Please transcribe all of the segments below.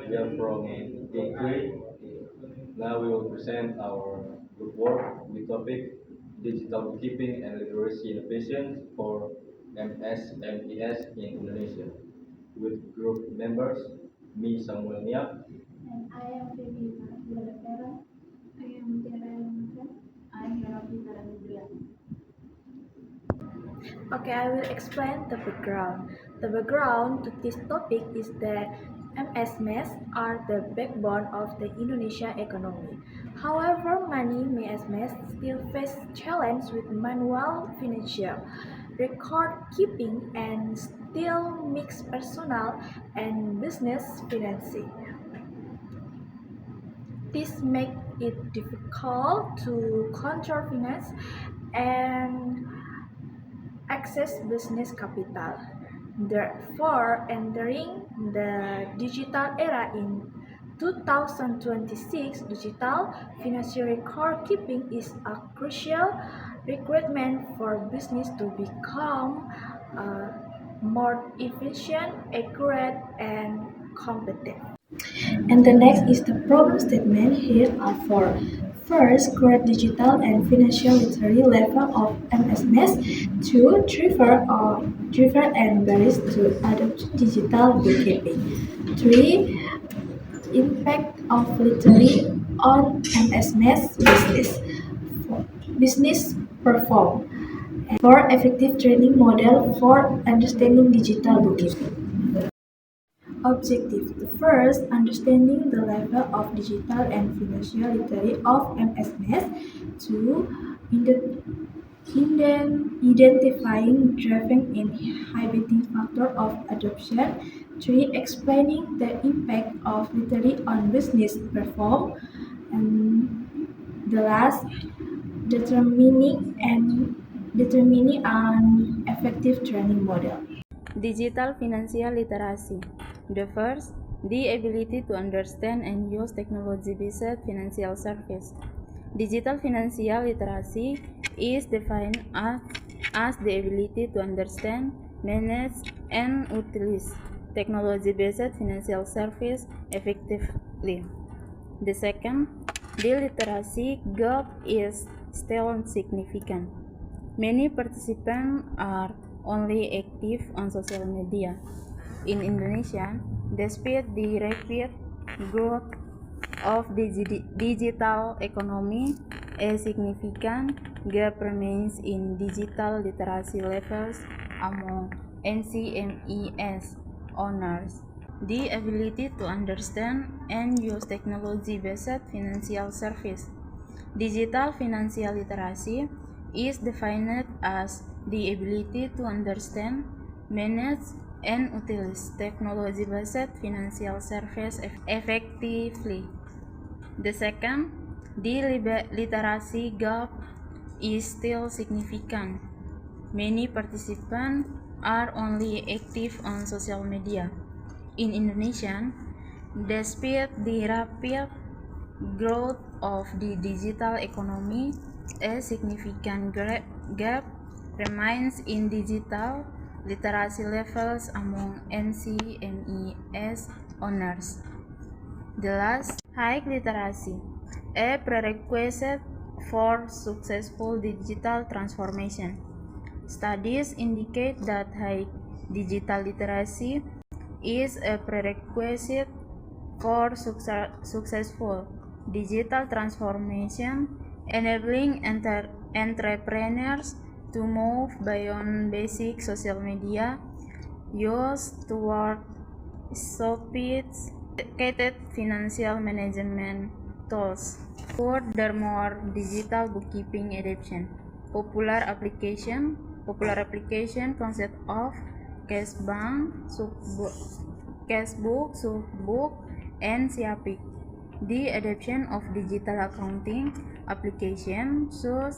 We are from day 3. Now we will present our group work with topic digital bookkeeping and literacy innovations for MSMES in Indonesia. With group members, me Samuel Niak. And I am Devi Mahathira. I am Tiara Yunus. I am Ravi Karandria. Okay, I will explain the background. The background to this topic is that MSMEs are the backbone of the Indonesia economy. However, many MSMEs still face challenges with manual financial record keeping and still mix personal and business financing. This makes it difficult to control finance and access business capital. Therefore, entering the digital era in 2026, digital financial record keeping is a crucial requirement for business to become more efficient, accurate, and competitive. And the next is the problem statement. Here are four. First, correct digital and financial literacy level of MSMEs. Two, driver and barriers to adopt digital bookkeeping. Three, impact of literacy on MSMEs business. Four, business perform. And four, effective training model for understanding digital bookkeeping. Objective: the first, understanding the level of digital and financial literacy of MSMEs. Two, identifying driving inhibiting factor of adoption. Three, explaining the impact of literacy on business perform. And the last, determining an effective training model. Digital financial literacy. The first, the ability to understand and use technology-based financial service. Digital financial literacy is defined as the ability to understand, manage, and utilize technology-based financial service effectively. The second, the literacy gap is still significant. Many participants are only active on social media. In Indonesia, despite the rapid growth of the digital economy, a significant gap remains in digital literacy levels among NCMES owners. The ability to understand and use technology-based financial service. Digital financial literacy is defined as the ability to understand, manage, and utilize technology-based financial service effectively. The second, the literacy gap is still significant. Many participants are only active on social media. In Indonesia, despite the rapid growth of the digital economy, a significant gap remains in digital literacy levels among NCMES owners. The last, high literacy, a prerequisite for successful digital transformation. Studies indicate that high digital literacy is a prerequisite for successful digital transformation, enabling entrepreneurs to move beyond basic social media use toward sophisticated financial management tools. Furthermore, digital bookkeeping adoption. Popular application consist of Cashbook, Suckbook, and Siapik. The adoption of digital accounting applications such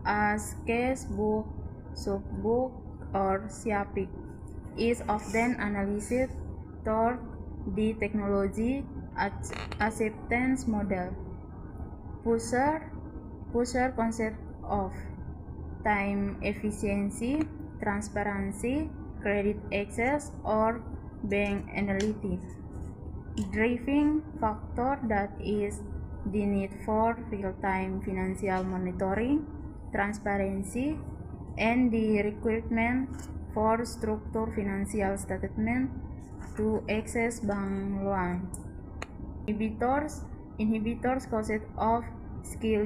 as Cashbook, Suckbook, or Siapik is often analyzed toward the technology acceptance model. Pusher concept of time efficiency, transparency, credit access, or bank analytics. driving factor that is the need for real-time financial monitoring, transparency, and the requirement for structured financial statement to access bank loan. Inhibitors consist of skill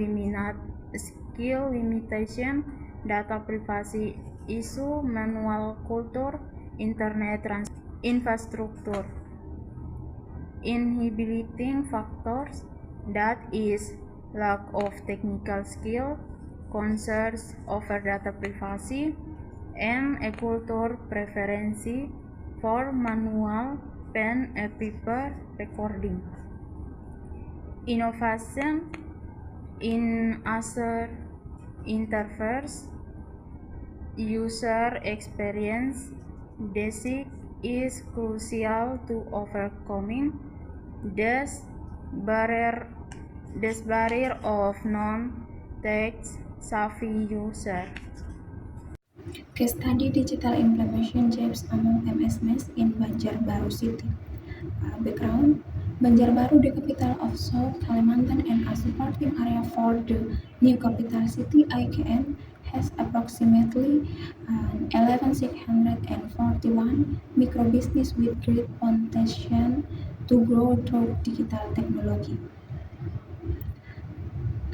limitation, data privacy issue, manual culture, internet infrastructure. Inhibiting factors that is lack of technical skill, concerns over data privacy, and a culture preference for manual pen and paper recording. Innovation in user interface, user experience design is crucial to overcoming this barrier of non-tech savvy user. Case study digital implementation jobs among MSMEs in Banjarbaru City. Background: Banjarbaru, the capital of South Kalimantan and a supporting area for the new capital city (IKN), has approximately 11,641 microbusinesses with great potential to grow through digital technology.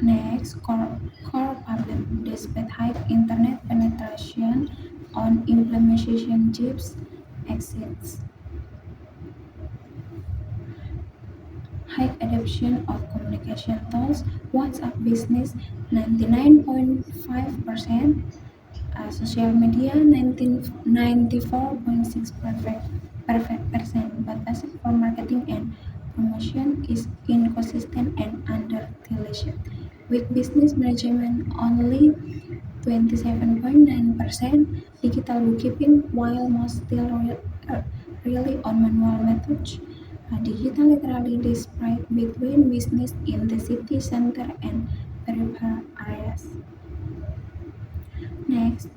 Next, core public. Despite high internet penetration on implementation chips exceeds high adoption of communication tools, WhatsApp Business 99.5%, social media 94.6%, but basic for marketing and promotion is inconsistent and underutilized. With business management only 27.9%, digital bookkeeping, while most still rely on manual methods, digital literacy disparate between business in the city center and peripheral areas. Next,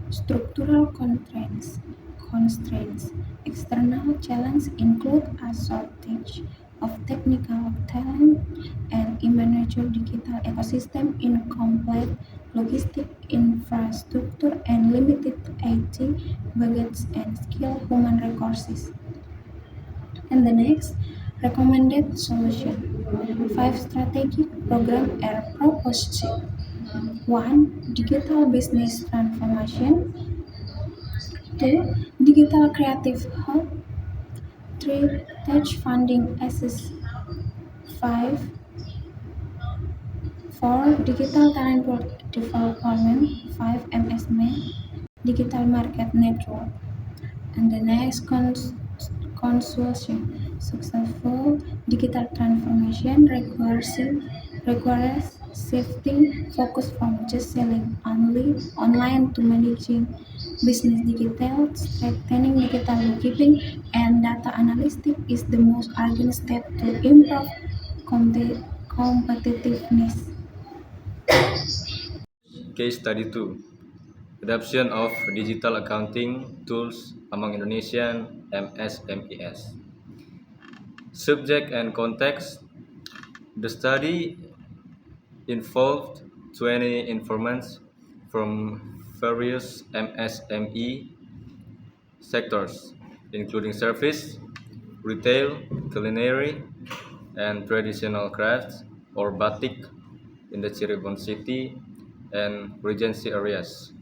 structural constraints. External challenges include a shortage of technical talent and immature digital ecosystem, incomplete logistic infrastructure, and limited IT budgets and skilled human resources. And the next, recommended solution. 5 strategic programs are proposed. 1. Digital business transformation. 2. Digital creative hub. 3. Tech funding access. 5. 4. Digital talent development. 5. MSME. Digital market network. And the next conclusion. Successful digital transformation requires shifting focus from just selling only online to managing business digital, strengthening digital bookkeeping, and data analytics is the most urgent step to improve competitiveness. Case study 2. Adoption of digital accounting tools among Indonesian MSMEs. Subject and context. The study involved 20 informants from various MSME sectors, including service, retail, culinary, and traditional crafts or batik in the Cirebon city and Regency areas.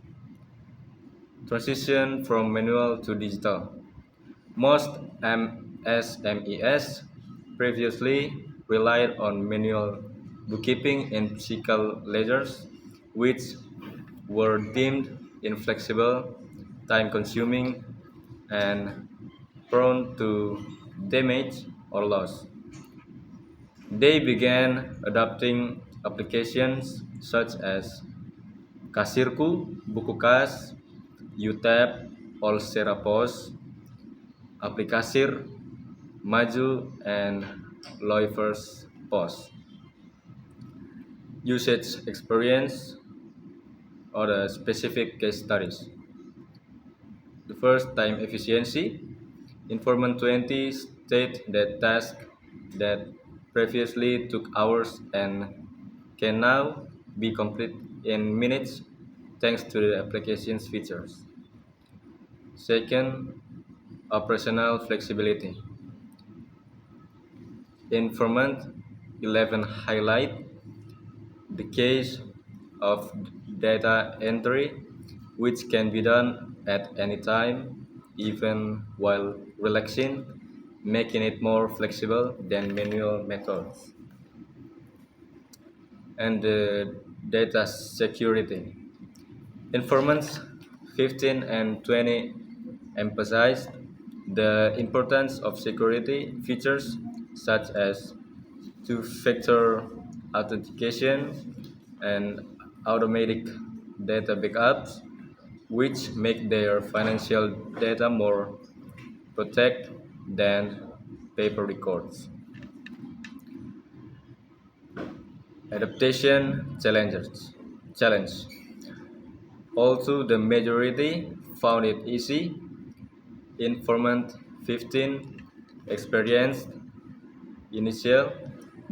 Transition from manual to digital. Most MSMEs previously relied on manual bookkeeping and physical ledgers, which were deemed inflexible, time-consuming, and prone to damage or loss. They began adopting applications such as Kasirku, Buku Kas, UTAP, or Serapos, Aplikasir, Maju, and Loivers Post. Usage experience or the specific case studies. The first, time efficiency. Informant 20 state that tasks that previously took hours and can now be complete in minutes thanks to the application's features. Second, operational flexibility. Informant 11 highlight the case of data entry, which can be done at any time, even while relaxing, making it more flexible than manual methods. And data security. Informants 15 and 20 emphasized the importance of security features such as two-factor authentication and automatic data backups, which make their financial data more protected than paper records. Adaptation challenges. Challenge. Although the majority found it easy, Informant 15 experienced initial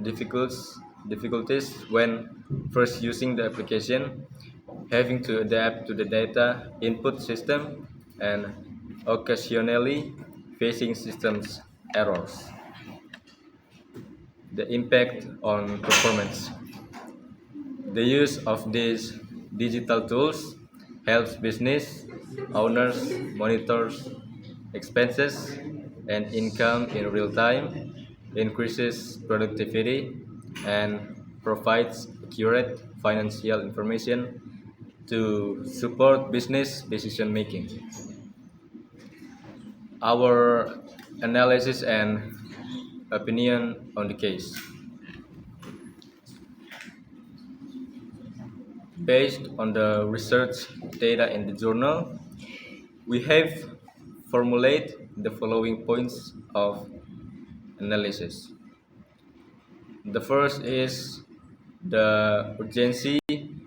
difficulties when first using the application, having to adapt to the data input system, and occasionally facing systems errors. The impact on performance. The use of these digital tools helps business owners monitor expenses and income in real time, increases productivity, and provides accurate financial information to support business decision making. Our analysis and opinion on the case. Based on the research data in the journal, we have formulated the following points of analysis. The first is the urgency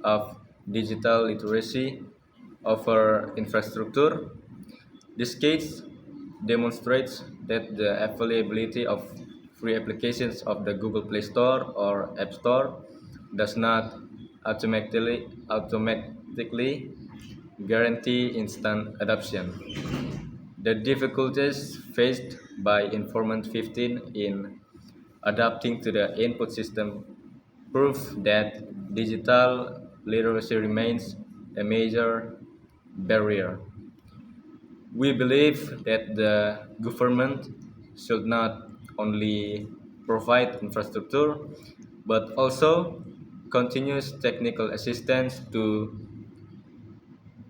of digital literacy over infrastructure. This case demonstrates that the availability of free applications of the Google Play Store or App Store does not automatically guarantee instant adoption. The difficulties faced by Informant 15 in adapting to the input system prove that digital literacy remains a major barrier. We believe that the government should not only provide infrastructure but also continuous technical assistance to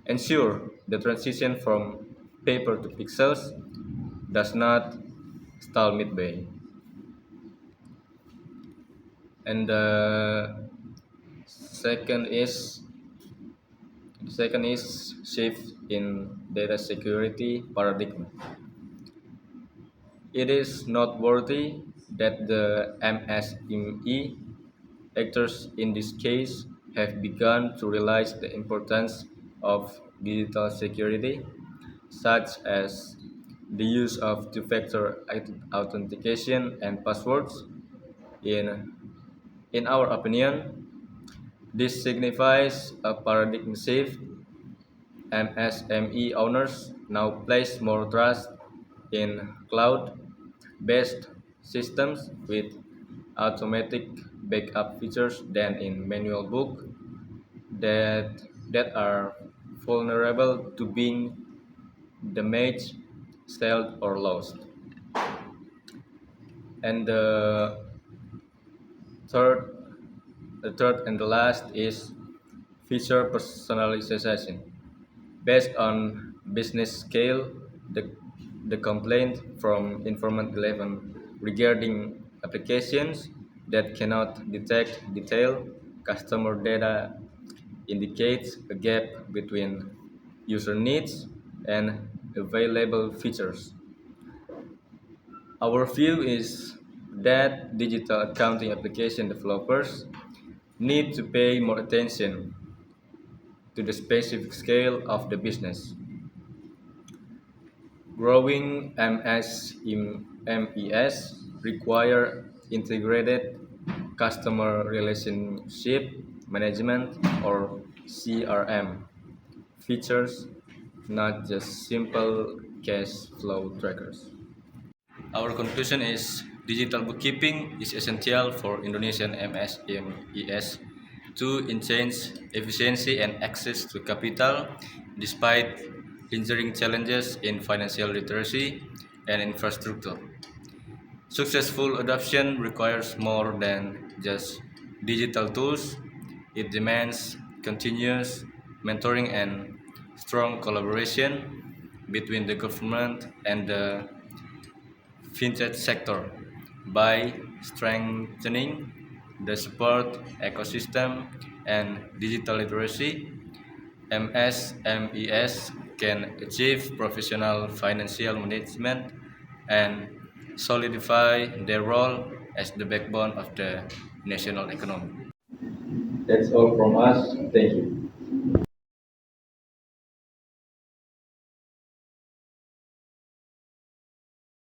ensure the transition from paper to pixels does not stall midway. And second is second is shift in data security paradigm. It is noteworthy that the MSME actors in this case have begun to realize the importance of digital security, such as the use of two-factor authentication and passwords. In, in our opinion, this signifies a paradigm shift. MSME owners now place more trust in cloud-based systems with automatic backup features than in manual book that that are vulnerable to being damaged, sold, or lost. And third, the third and the last is feature personalization. Based on business scale, the complaint from Informant 11 regarding applications that cannot detect detailed customer data indicates a gap between user needs and available features. Our view is that digital accounting application developers need to pay more attention to the specific scale of the business. Growing MS in MES require integrated customer relationship management or CRM features, not just simple cash flow trackers. Our conclusion is digital bookkeeping is essential for Indonesian MSMEs to enhance efficiency and access to capital despite lingering challenges in financial literacy and infrastructure. Successful adoption requires more than just digital tools. It demands continuous mentoring and strong collaboration between the government and the fintech sector by strengthening the support ecosystem and digital literacy. MSMEs can achieve professional financial management and solidify their role as the backbone of the national economy. That's all from us. Thank you.